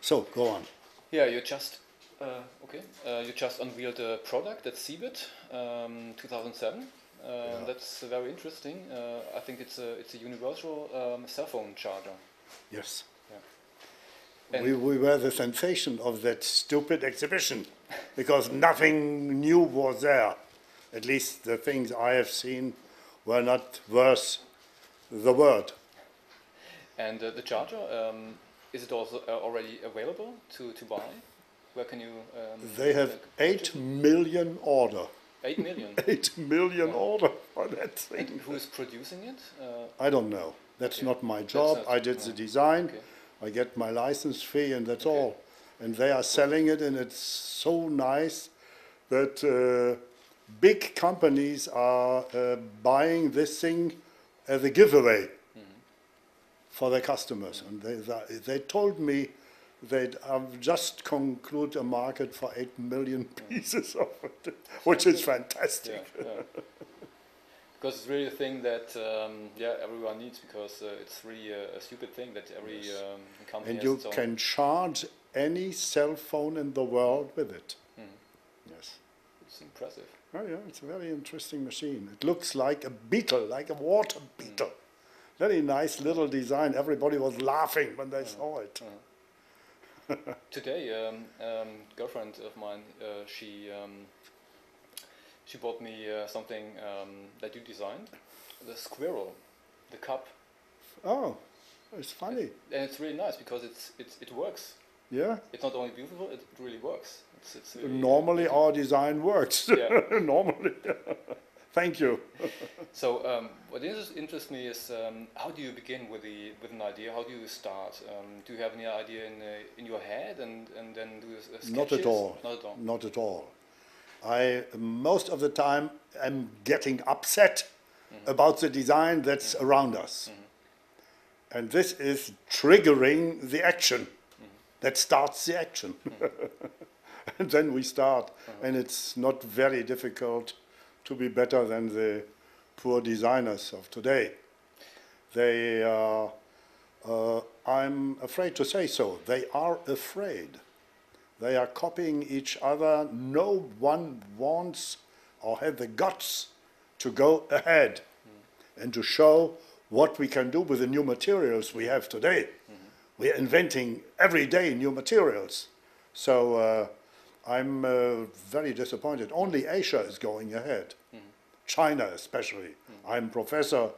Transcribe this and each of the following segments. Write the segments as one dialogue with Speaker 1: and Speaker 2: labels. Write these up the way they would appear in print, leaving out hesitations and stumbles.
Speaker 1: So, go on.
Speaker 2: Yeah, you just you just unveiled a product at CeBIT 2007.
Speaker 1: Yeah.
Speaker 2: That's very interesting. I think it's a universal cell phone charger.
Speaker 1: Yes.
Speaker 2: Yeah.
Speaker 1: We were the sensation of that stupid exhibition because nothing new was there. At least the things I have seen were not worth the word.
Speaker 2: And the charger, is it also already available to buy? Where can you?
Speaker 1: They have 8 million order.
Speaker 2: 8 million.
Speaker 1: 8 million
Speaker 2: Wow.
Speaker 1: order for that thing.
Speaker 2: And who is producing it?
Speaker 1: I don't know. That's
Speaker 2: Okay.
Speaker 1: not my job.
Speaker 2: Not,
Speaker 1: I did the design.
Speaker 2: Okay.
Speaker 1: I get my license fee and that's
Speaker 2: Okay.
Speaker 1: all. And they are selling it, and it's so nice that big companies are buying this thing as a giveaway for their customers. And they told me they'd just conclude a market for 8 million pieces of it, which is fantastic.
Speaker 2: Yeah, yeah. Because it's really a thing that everyone needs, because it's really a stupid thing that every company
Speaker 1: And
Speaker 2: has
Speaker 1: you
Speaker 2: its own.
Speaker 1: can charge any cell phone in the world with it. Yes.
Speaker 2: It's impressive.
Speaker 1: Oh yeah, it's a very interesting machine. It looks like a beetle, like a water beetle. Very nice little design. Everybody was laughing when they saw it.
Speaker 2: Today, girlfriend of mine, she bought me something that you designed, the squirrel, the cup.
Speaker 1: Oh, it's funny.
Speaker 2: And it's really nice because it works.
Speaker 1: Yeah.
Speaker 2: It's not only beautiful; it really works. It's really,
Speaker 1: Normally our design works.
Speaker 2: Yeah.
Speaker 1: Normally. Thank you.
Speaker 2: So what interests me is how do you begin with an idea? How do you start? Do you have any idea in your head and then do sketches?
Speaker 1: Not at all.
Speaker 2: Not at all.
Speaker 1: Not at all. I most of the time am getting upset about the design that's around us. And this is triggering the action. That starts the action. And then we start. And it's not very difficult to be better than the poor designers of today. They are, I'm afraid to say so, they are afraid. They are copying each other. No one wants or has the guts to go ahead and to show what we can do with the new materials we have today. We are inventing every day new materials. So I'm very disappointed. Only Asia is going ahead. China especially. I'm professor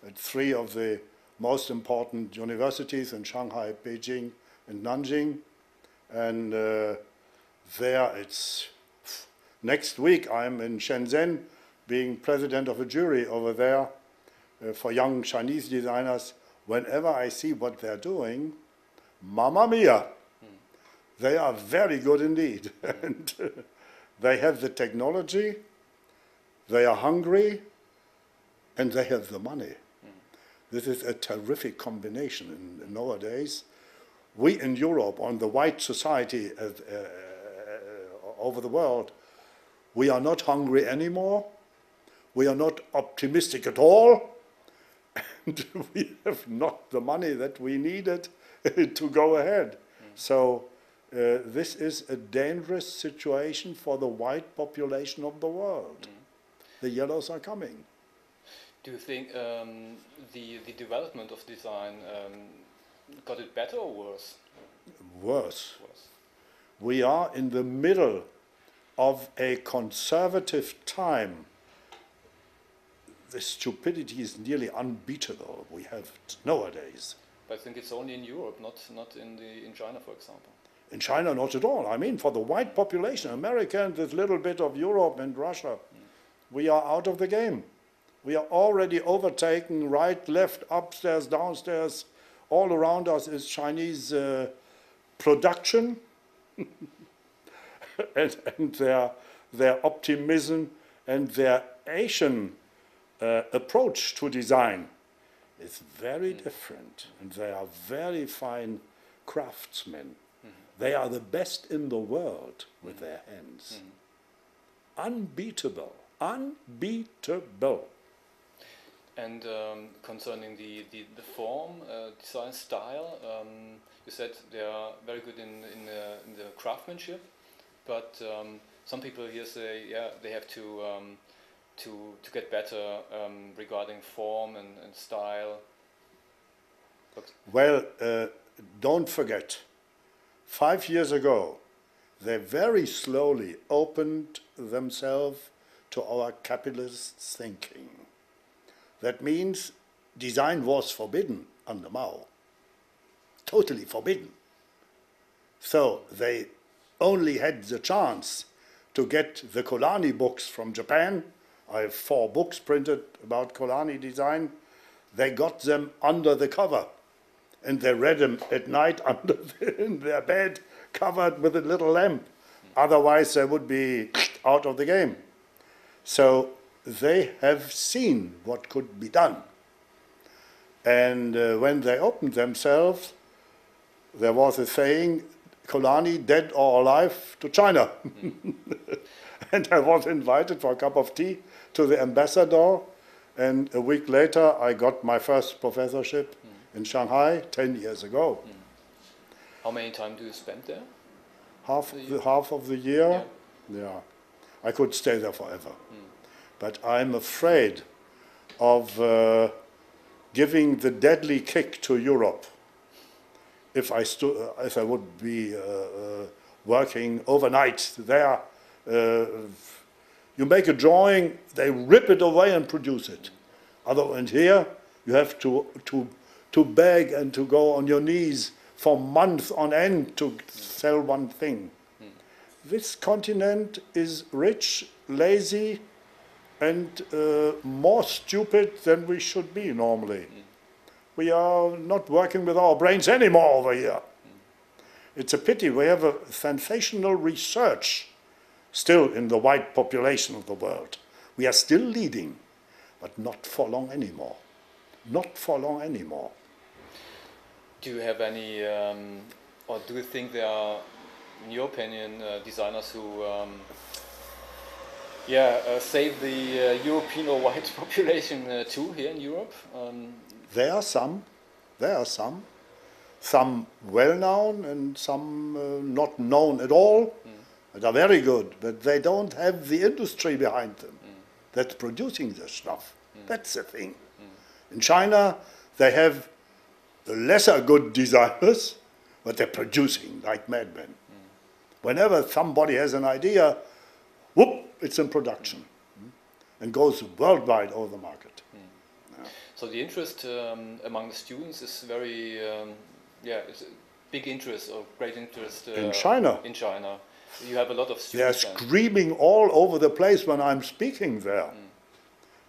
Speaker 1: at 3 of the most important universities in Shanghai, Beijing and Nanjing. And there it's, next week I'm in Shenzhen being president of a jury over there for young Chinese designers. Whenever I see what they're doing, mamma mia, they are very good indeed. And they have the technology, they are hungry, and they have the money. This is a terrific combination nowadays. We in Europe, on the white society over the world, we are not hungry anymore. We are not optimistic at all. And we have not the money that we needed to go ahead. So this is a dangerous situation for the white population of the world. The yellows are coming.
Speaker 2: Do you think the development of design got it better or worse?
Speaker 1: Worse. We are in the middle of a conservative time. The stupidity is nearly unbeatable we have nowadays.
Speaker 2: But I think it's only in Europe, not in China, for example.
Speaker 1: In China, not at all. I mean, for the white population, America and this little bit of Europe and Russia, we are out of the game. We are already overtaken, right, left, upstairs, downstairs. All around us is Chinese production and their optimism and their Asian approach to design is very different. And they are very fine craftsmen. They are the best in the world with their hands. Unbeatable. Unbeatable.
Speaker 2: And concerning the form, design style, you said they are very good in the craftsmanship, but some people here say, yeah, they have to get better regarding form and style. But
Speaker 1: well, don't forget, 5 years ago, they very slowly opened themselves to our capitalist thinking. That means design was forbidden under Mao, totally forbidden. So they only had the chance to get the Colani books from Japan. I have 4 books printed about Colani design. They got them under the cover, and they read them at night in their bed, covered with a little lamp. Otherwise, they would be out of the game. So they have seen what could be done. And when they opened themselves, there was a saying, Colani, dead or alive, to China. And I was invited for a cup of tea to the ambassador, and a week later I got my first professorship in Shanghai 10 years ago.
Speaker 2: how many time do you spend there?
Speaker 1: Half of the year, yeah. I could stay there forever. But I'm afraid of giving the deadly kick to Europe if I would be working overnight there. You make a drawing, they rip it away and produce it. And here you have to beg and to go on your knees for months on end to sell one thing. This continent is rich, lazy, and more stupid than we should be normally. We are not working with our brains anymore over here. It's a pity. We have a sensational research still in the white population of the world. We are still leading, but not for long anymore. Not for long anymore.
Speaker 2: Do you have any, or do you think there are, in your opinion, designers who save the European or white population too here in Europe?
Speaker 1: There are some. There are some. Some well-known and some not known at all. That are very good, but they don't have the industry behind them that's producing the stuff. That's the thing. In China, they have lesser good designers, but they're producing like madmen. Whenever somebody has an idea, whoop, it's in production and goes worldwide over the market. Yeah.
Speaker 2: So the interest among the students is very, it's a big interest or great interest
Speaker 1: in China.
Speaker 2: In China. You have a lot of
Speaker 1: They're
Speaker 2: students.
Speaker 1: screaming all over the place when I'm speaking there.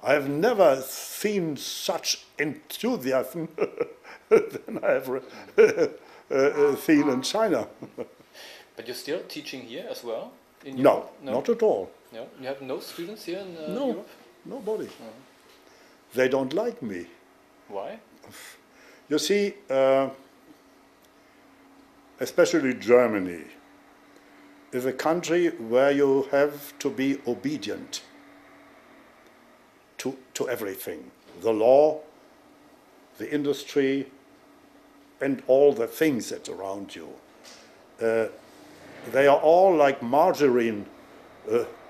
Speaker 1: I have never seen such enthusiasm than I have seen in China.
Speaker 2: But you're still teaching here as well? In
Speaker 1: No,
Speaker 2: Europe? No,
Speaker 1: not at all.
Speaker 2: No? You have no students here in
Speaker 1: No,
Speaker 2: Europe?
Speaker 1: nobody. They don't like me.
Speaker 2: Why?
Speaker 1: You see, especially Germany is a country where you have to be obedient to everything. The law, the industry, and all the things that around you. They are all like margarine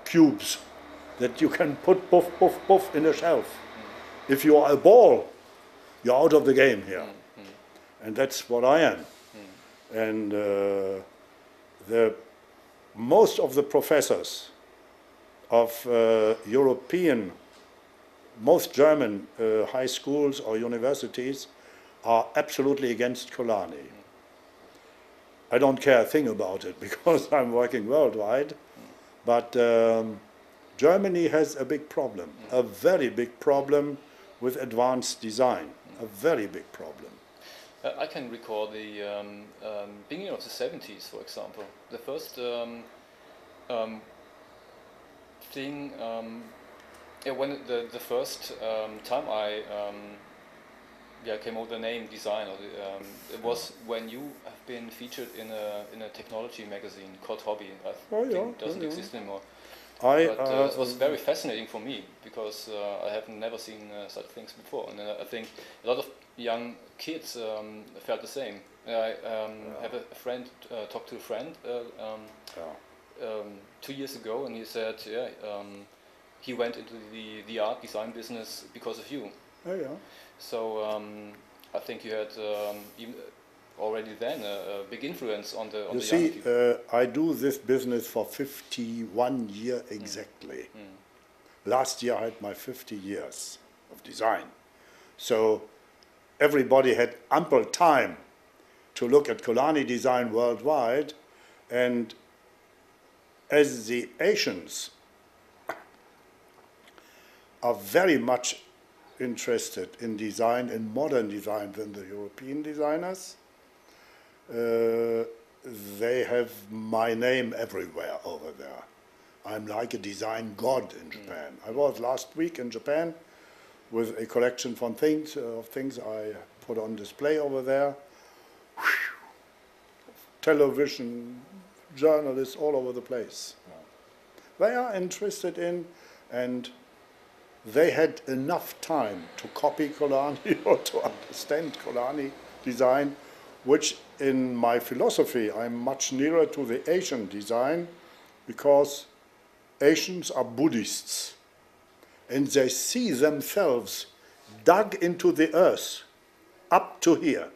Speaker 1: cubes that you can put puff, puff, puff in a shelf. If you are a ball, you're out of the game here. And that's what I am. And most of the professors of European, most German high schools or universities are absolutely against Colani. I don't care a thing about it because I'm working worldwide, but Germany has a big problem, a very big problem with advanced design, a very big problem.
Speaker 2: I can recall the beginning of the 70s, for example. The first thing, when the first time I came over the name design, it was when you have been featured in a technology magazine called Hobby. I think it doesn't exist anymore. It was very fascinating for me because I have never seen such things before, and I think a lot of young kids felt the same. I have a friend, talked to a friend 2 years ago, and he said, he went into the art design business because of you.
Speaker 1: Oh, yeah.
Speaker 2: So I think you had even already then a big influence on the
Speaker 1: You
Speaker 2: young
Speaker 1: see,
Speaker 2: people.
Speaker 1: I do this business for 51 years exactly. Last year I had my 50 years of design. So everybody had ample time to look at Colani design worldwide, and as the Asians are very much interested in design, in modern design, than the European designers, they have my name everywhere over there. I'm like a design god in Japan. I was last week in Japan with a collection of things I put on display over there. Television, journalists all over the place. They are interested in, and they had enough time to copy Colani or to understand Colani design, which in my philosophy I'm much nearer to the Asian design, because Asians are Buddhists and they see themselves dug into the earth up to here,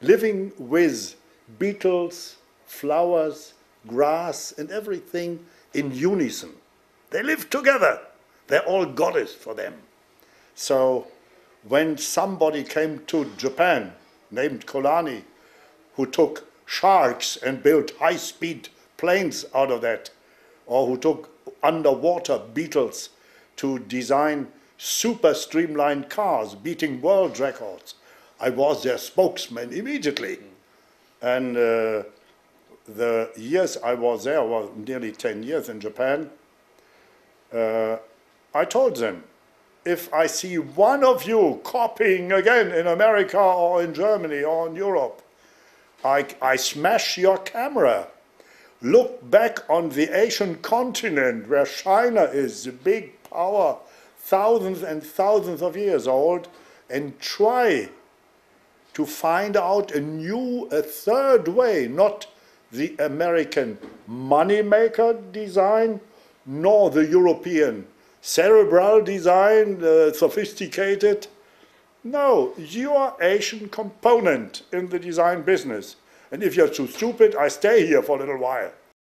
Speaker 1: living with beetles, flowers, grass and everything in unison. They live together. They're all goddess for them. So when somebody came to Japan named Colani, who took sharks and built high-speed planes out of that, or who took underwater beetles to design super streamlined cars, beating world records, I was their spokesman immediately. And the years I was there, well, nearly 10 years in Japan, I told them, if I see one of you copying again in America or in Germany or in Europe, I smash your camera. Look back on the Asian continent where China is, the big power, thousands and thousands of years old, and try to find out a third way, not the American moneymaker design, nor the European cerebral design, sophisticated. No, your Asian component in the design business. And if you're too stupid, I stay here for a little while.